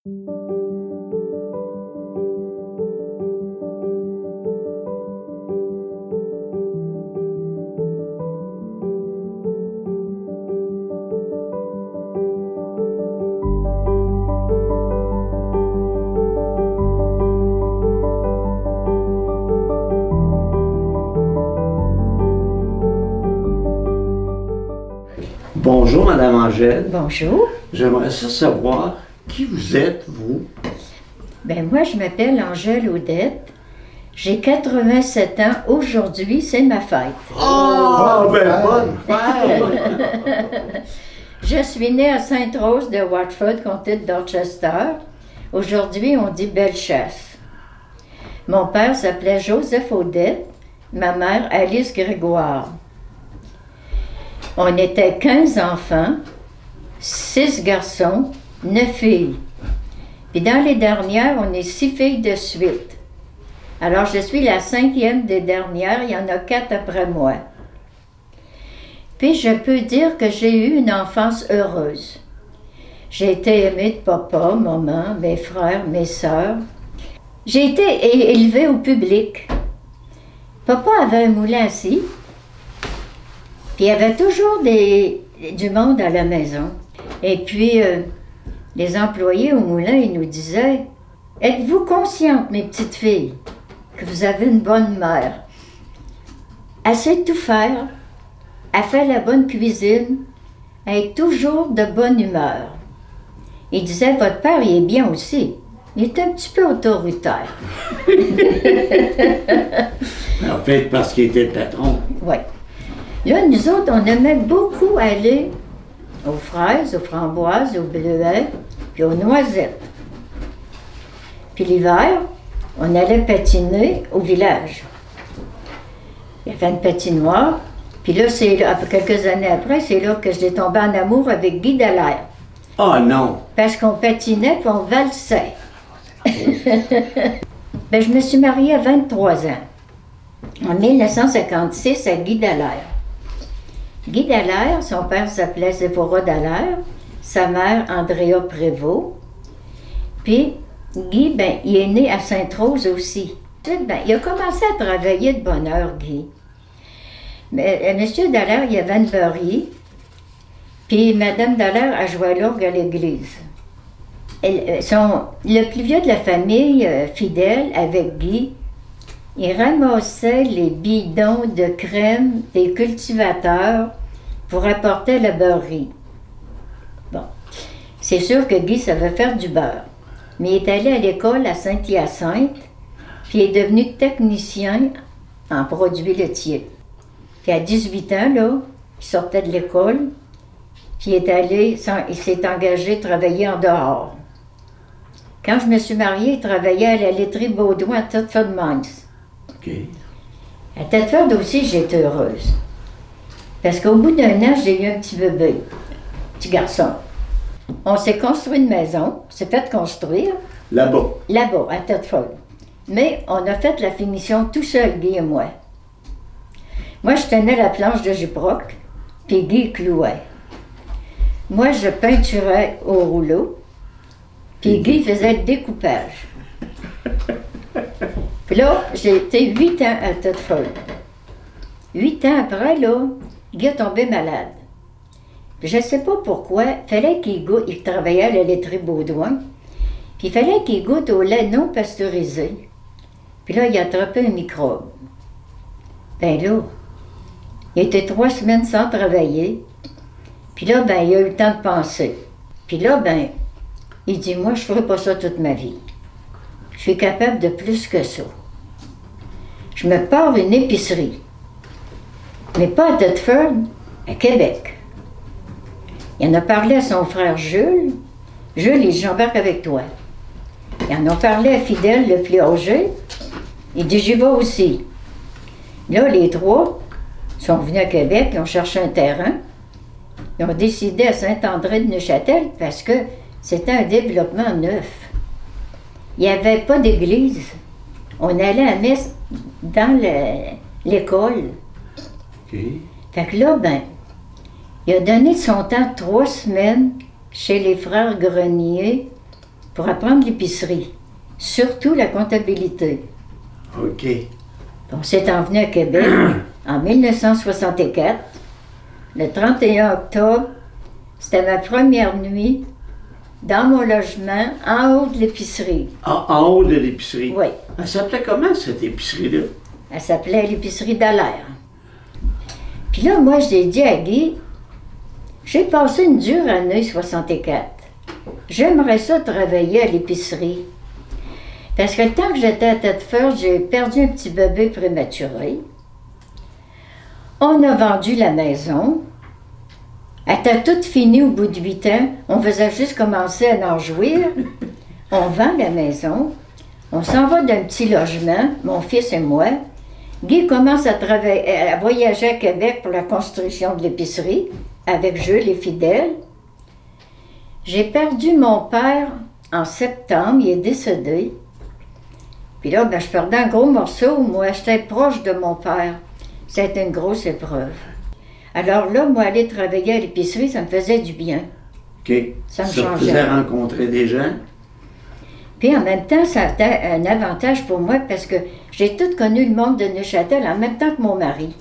Bonjour, Madame Angèle. Bonjour. J'aimerais savoir qui vous êtes, vous? Ben moi, je m'appelle Angèle Audette. J'ai 87 ans. Aujourd'hui, c'est ma fête. Oh, ben bonne fête! Je suis née à Sainte-Rose de Watford, comté de Dorchester. Aujourd'hui, on dit Bellechasse. Mon père s'appelait Joseph Audette, ma mère Alice Grégoire. On était 15 enfants, 6 garçons, 9 filles. Puis dans les dernières, on est 6 filles de suite. Alors je suis la 5e des dernières, il y en a 4 après moi. Puis je peux dire que j'ai eu une enfance heureuse. J'ai été aimée de papa, maman, mes frères, mes sœurs. J'ai été élevée au public. Papa avait un moulin à scie. Puis il y avait toujours du monde à la maison. Et puis, les employés au moulin, ils nous disaient « Êtes-vous conscientes, mes petites filles, que vous avez une bonne mère? Elle sait tout faire, elle fait la bonne cuisine, elle est toujours de bonne humeur. » Ils disaient « Votre père, il est bien aussi. Il est un petit peu autoritaire. » En fait, parce qu'il était le patron. Oui. Là, nous autres, on aimait beaucoup aller aux fraises, aux framboises, aux bleuets, puis aux noisettes. Puis l'hiver, on allait patiner au village. Il y avait une patinoire. Puis là, quelques années après, c'est là que j'ai tombé en amour avec Guy Dallaire. Oh non! Parce qu'on patinait puis on valsait. Ben, je me suis mariée à 23 ans, en 1956, à Guy Dallaire. Guy Dallaire, son père s'appelait Séphora Dallaire, sa mère Andrea Prévost. Puis Guy, ben, il est né à Sainte-Rose aussi. Ensuite, ben, il a commencé à travailler de bonne heure, Guy. Mais M. Dallaire, il avait une beurrerie, puis Mme Dallaire a joué à l'orgue à l'église. Le plus vieux de la famille, fidèle, avec Guy, il ramassait les bidons de crème des cultivateurs pour apporter la beurrerie. Bon, c'est sûr que Guy savait faire du beurre, mais il est allé à l'école à Saint-Hyacinthe, puis il est devenu technicien en produits laitiers. Puis à 18 ans, là, il sortait de l'école, puis il s'est engagé à travailler en dehors. Quand je me suis mariée, il travaillait à la laiterie Baudouin à Thetford Mines. Okay. À Thetford aussi, j'étais heureuse. Parce qu'au bout d'un an, j'ai eu un petit bébé, un petit garçon. On s'est construit une maison, on s'est fait construire. Là-bas? Là-bas, à Thetford. Mais on a fait la finition tout seul, Guy et moi. Moi, je tenais la planche de gyproc, puis Guy clouait. Moi, je peinturais au rouleau, puis Guy faisait le découpage. Puis là, j'ai été 8 ans à Thetford. 8 ans après, là, Guy est tombé malade. Puis je ne sais pas pourquoi, il fallait qu'il goûte, il travaillait à la laiterie Baudouin, puis il fallait qu'il goûte au lait non pasteurisé. Puis là, il a attrapé un microbe. Ben là, il était 3 semaines sans travailler. Puis là, ben, il a eu le temps de penser. Puis là, ben, il dit, moi, je ne ferai pas ça toute ma vie. Je suis capable de plus que ça. Je me pars une épicerie. Mais pas à Thetford, à Québec. Il en a parlé à son frère Jules. Jules, il dit, j'embarque avec toi. Il en a parlé à Fidèle, le plus âgé. Il dit, j'y vais aussi. Là, les 3 sont venus à Québec, ils ont cherché un terrain. Ils ont décidé à Saint-André-de-Neuchâtel parce que c'était un développement neuf. Il n'y avait pas d'église. On allait à messe dans l'école. Okay. Fait que là, ben, il a donné de son temps 3 semaines chez les frères Grenier pour apprendre l'épicerie, surtout la comptabilité. OK. On s'est envenu à Québec en 1964. Le 31 octobre, c'était ma première nuit dans mon logement, en haut de l'épicerie. En haut de l'épicerie? Oui. Elle s'appelait comment, cette épicerie-là? Elle s'appelait l'épicerie d'Alaire. Puis là, moi, j'ai dit à Guy, j'ai passé une dure année 64. J'aimerais ça travailler à l'épicerie. Parce que le temps que j'étais à Thetford, j'ai perdu un petit bébé prématuré. On a vendu la maison. Elle était toute finie au bout de 8 ans. On faisait juste commencer à en jouir. On vend la maison. On s'en va d'un petit logement, mon fils et moi. Guy commence à voyager à Québec pour la construction de l'épicerie avec Jules et Fidèle. J'ai perdu mon père en septembre, il est décédé. Puis là, je perdais un gros morceau. Moi, j'étais proche de mon père. C'était une grosse épreuve. Alors là, moi, aller travailler à l'épicerie, ça me faisait du bien. OK. Ça me Ça changeait. faisait rencontrer des gens? Puis en même temps, ça a été un avantage pour moi parce que j'ai tout connu le monde de Neuchâtel en même temps que mon mari.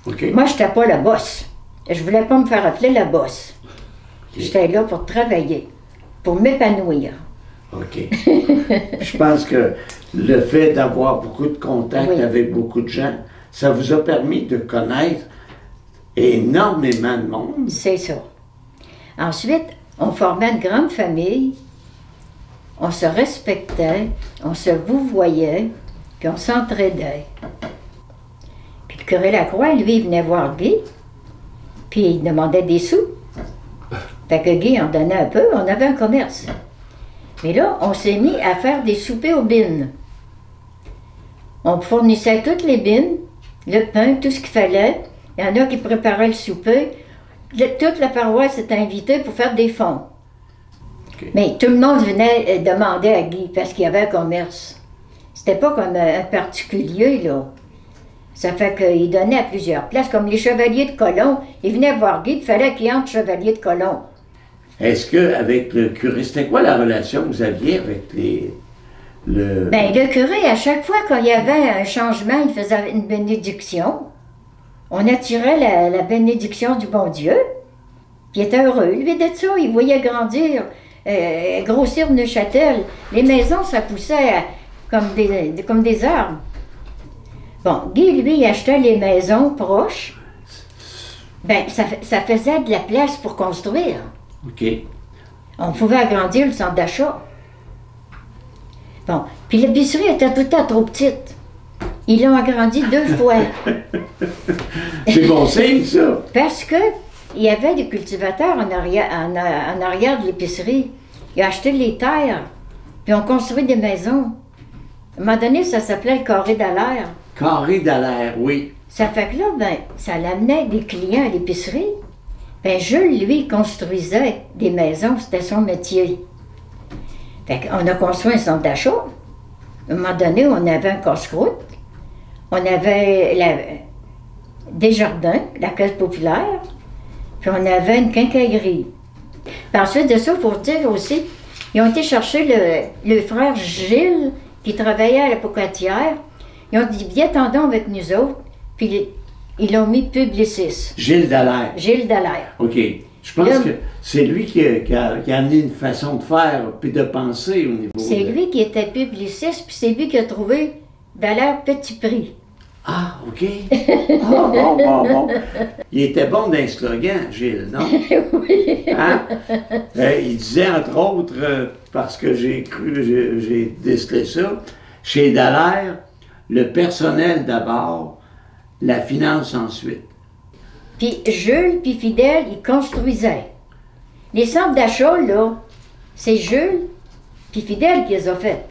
OK. Moi, je n'étais pas la bosse. Je voulais pas me faire appeler la bosse. OK. J'étais là pour travailler, pour m'épanouir. OK. Je pense que le fait d'avoir beaucoup de contacts Oui. avec beaucoup de gens, ça vous a permis de connaître énormément de monde. C'est ça. Ensuite, on formait une grande famille, on se respectait, on se vouvoyait, puis on s'entraidait. Puis le curé Lacroix, lui, il venait voir Guy, puis il demandait des sous. Fait que Guy en donnait un peu, on avait un commerce. Mais là, on s'est mis à faire des soupers aux bines. On fournissait toutes les bines, le pain, tout ce qu'il fallait. Il y en a qui préparaient le souper. Toute la paroisse était invitée pour faire des fonds. OK. Mais tout le monde venait demander à Guy parce qu'il y avait un commerce. C'était pas comme un particulier, là. Ça fait qu'il donnait à plusieurs places, comme les chevaliers de Colomb. Ils venaient voir Guy, il fallait qu'il entre chevalier de Colomb. Est-ce qu'avec le curé, c'était quoi la relation que vous aviez avec le... Ben, le curé, à chaque fois qu'il y avait un changement, il faisait une bénédiction. On attirait la bénédiction du bon Dieu. Puis il était heureux. Lui, de ça, il voyait grandir, grossir Neuchâtel. Les maisons, ça poussait comme des arbres. Bon, Guy, lui, il achetait les maisons proches. Ben, ça faisait de la place pour construire. OK. On pouvait agrandir le centre d'achat. Bon, puis l'épicerie était tout le temps trop petite. Ils l'ont agrandi 2 fois. C'est bon signe, ça. Parce que il y avait des cultivateurs en arrière de l'épicerie. Ils ont acheté les terres, puis ont construit des maisons. À un moment donné, ça s'appelait le carré d'Alaire. Carré d'Alaire, oui. Ça fait que là, ben, ça l'amenait des clients à l'épicerie. Ben, Jules, lui, construisait des maisons, c'était son métier. Fait qu'on a construit un centre d'achat. À un moment donné, on avait un casse-croûte. On avait des jardins, la caisse populaire. Puis on avait une quincaillerie. Puis ensuite de ça, il faut dire aussi, ils ont été chercher le frère Gilles, qui travaillait à la Pocatière. Ils ont dit, viens t'en avec nous autres. Puis ils l'ont mis publiciste. Gilles Dallaire. Gilles Dallaire. OK. Je pense Là, que c'est lui qui a amené une façon de faire puis de penser au niveau C'est de... lui qui était publiciste, puis c'est lui qui a trouvé Dallaire Petit Prix. Ah, OK. Ah, bon. Il était bon dans les slogans, Gilles, non? Oui. Hein? Il disait, entre autres, parce que j'ai décelé ça, chez Dallaire, le personnel d'abord, la finance ensuite. Puis Jules puis Fidèle, ils construisaient. Les centres d'achat, là, c'est Jules puis Fidèle qui les a fait.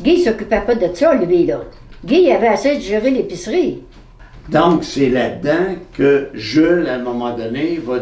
Guy ne s'occupait pas de ça, lui, là. Guy il avait assez de gérer l'épicerie. Donc, c'est là-dedans que Jules, à un moment donné, va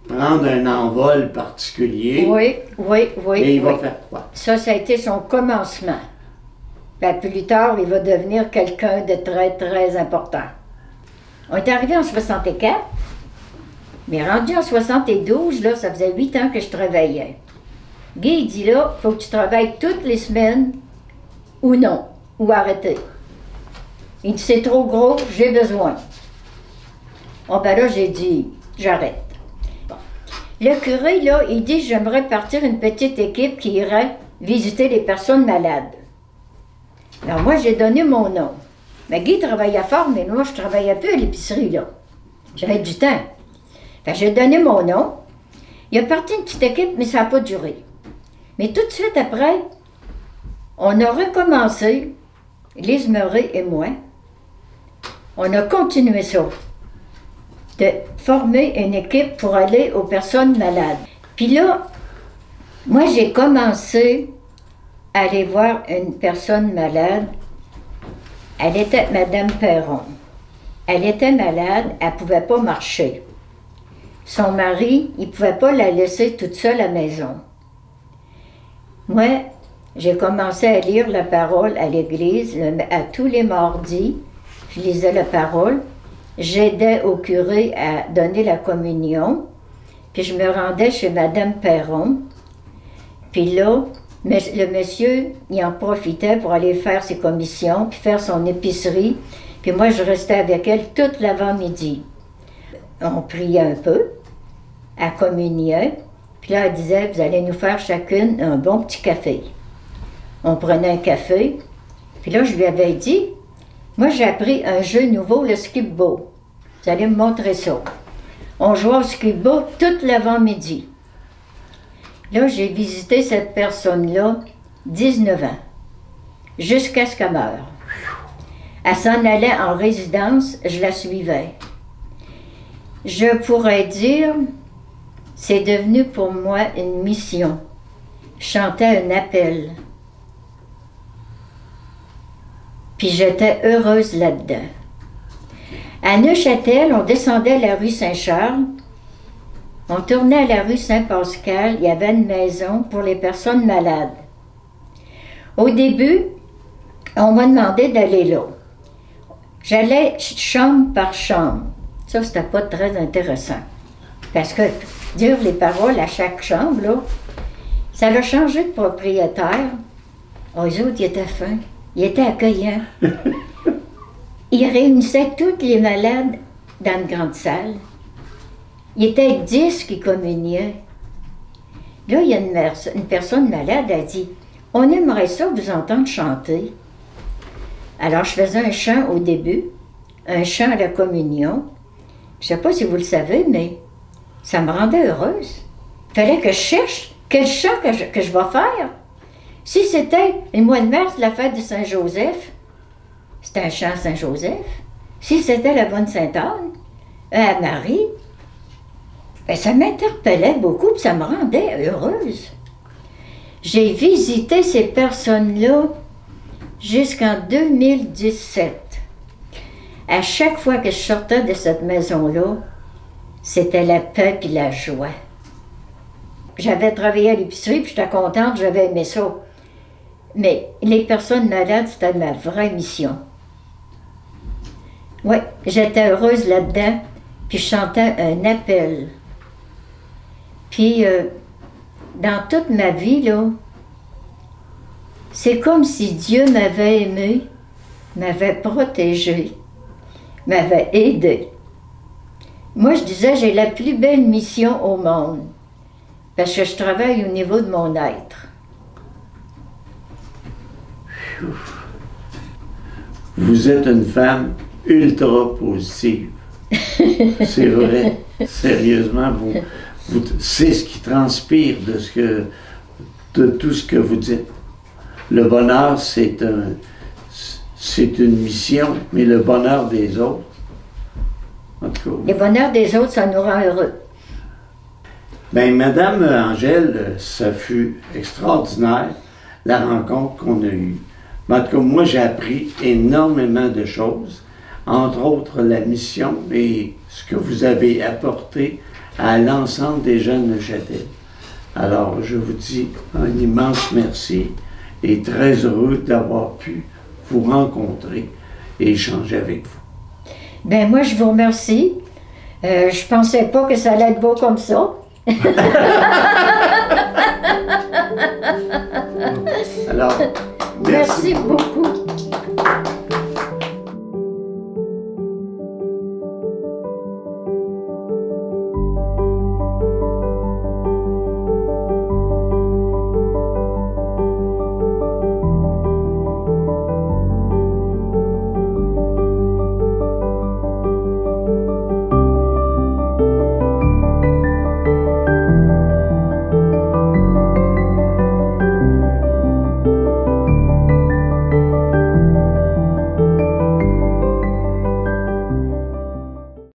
prendre un envol particulier. Oui. Et il va faire quoi? Ça a été son commencement. Ben, plus tard, il va devenir quelqu'un de très, très important. On est arrivé en 64, mais rendu en 72, là, ça faisait 8 ans que je travaillais. Guy, il dit là, il faut que tu travailles toutes les semaines ou non, ou arrêter. Il dit, c'est trop gros, j'ai besoin. Oh ben là, j'ai dit, j'arrête. Bon. Le curé, là, il dit, j'aimerais partir une petite équipe qui irait visiter les personnes malades. Alors moi, j'ai donné mon nom. Mais Guy travaillait fort, mais moi, je travaillais peu à l'épicerie, là. J'avais du temps. Fait que j'ai donné mon nom. Il a parti une petite équipe, mais ça n'a pas duré. Mais tout de suite après, on a recommencé, Lise Murray et moi, on a continué ça, de former une équipe pour aller aux personnes malades. Puis là, moi, j'ai commencé à aller voir une personne malade. Elle était Madame Perron. Elle était malade, elle ne pouvait pas marcher. Son mari, il ne pouvait pas la laisser toute seule à la maison. Moi, j'ai commencé à lire la parole à l'église, à tous les mardis. Je lisais la parole. J'aidais au curé à donner la communion. Puis je me rendais chez Madame Perron. Puis là, le monsieur, il en profitait pour aller faire ses commissions, puis faire son épicerie. Puis moi, je restais avec elle toute l'avant-midi. On priait un peu, elle communiait, puis là, elle disait, vous allez nous faire chacune un bon petit café. On prenait un café, puis là, je lui avais dit, moi, j'ai appris un jeu nouveau, le skip-bo. Vous allez me montrer ça. On jouait au skip-bo toute l'avant-midi. Là, j'ai visité cette personne-là 19 ans, jusqu'à ce qu'elle meure. Elle s'en allait en résidence, je la suivais. Je pourrais dire, c'est devenu pour moi une mission. Je chantais un appel. Puis j'étais heureuse là-dedans. À Neuchâtel, on descendait la rue Saint-Charles. On tournait à la rue Saint-Pascal, il y avait une maison pour les personnes malades. Au début, on m'a demandé d'aller là. J'allais chambre par chambre. Ça, c'était pas très intéressant. Parce que dire les paroles à chaque chambre, là, ça a changé de propriétaire. Oh, les autres, ils étaient fins. Ils étaient accueillants. Ils réunissaient tous les malades dans une grande salle. Il était 10 qui communiaient. Là, il y a une personne malade, elle dit, « On aimerait ça vous entendre chanter. » Alors, je faisais un chant au début, un chant à la communion. Je ne sais pas si vous le savez, mais ça me rendait heureuse. Il fallait que je cherche quel chant que je vais faire. Si c'était le mois de mars, la fête de Saint-Joseph, c'était un chant Saint-Joseph. Si c'était la bonne Sainte-Anne, à Marie, ben, ça m'interpellait beaucoup, puis ça me rendait heureuse. J'ai visité ces personnes-là jusqu'en 2017. À chaque fois que je sortais de cette maison-là, c'était la paix et la joie. J'avais travaillé à l'épicerie, puis j'étais contente, j'avais aimé ça. Mais les personnes malades, c'était ma vraie mission. Oui, j'étais heureuse là-dedans, puis je chantais un appel. Puis, dans toute ma vie, là, c'est comme si Dieu m'avait aimé, m'avait protégé, m'avait aidé. Moi, je disais, j'ai la plus belle mission au monde, parce que je travaille au niveau de mon être. Vous êtes une femme ultra positive. C'est vrai. Sérieusement, c'est ce qui transpire de tout ce que vous dites. Le bonheur, c'est une mission, mais le bonheur des autres, en tout cas. Le bonheur des autres, ça nous rend heureux. Bien, Madame Angèle, ça fut extraordinaire, la rencontre qu'on a eue. Mais en tout cas, moi, j'ai appris énormément de choses, entre autres la mission et ce que vous avez apporté à l'ensemble des jeunes de Neuchâtel. Alors, je vous dis un immense merci et très heureux d'avoir pu vous rencontrer et échanger avec vous. Ben moi, je vous remercie. Je pensais pas que ça allait être beau comme ça. Alors, Merci beaucoup.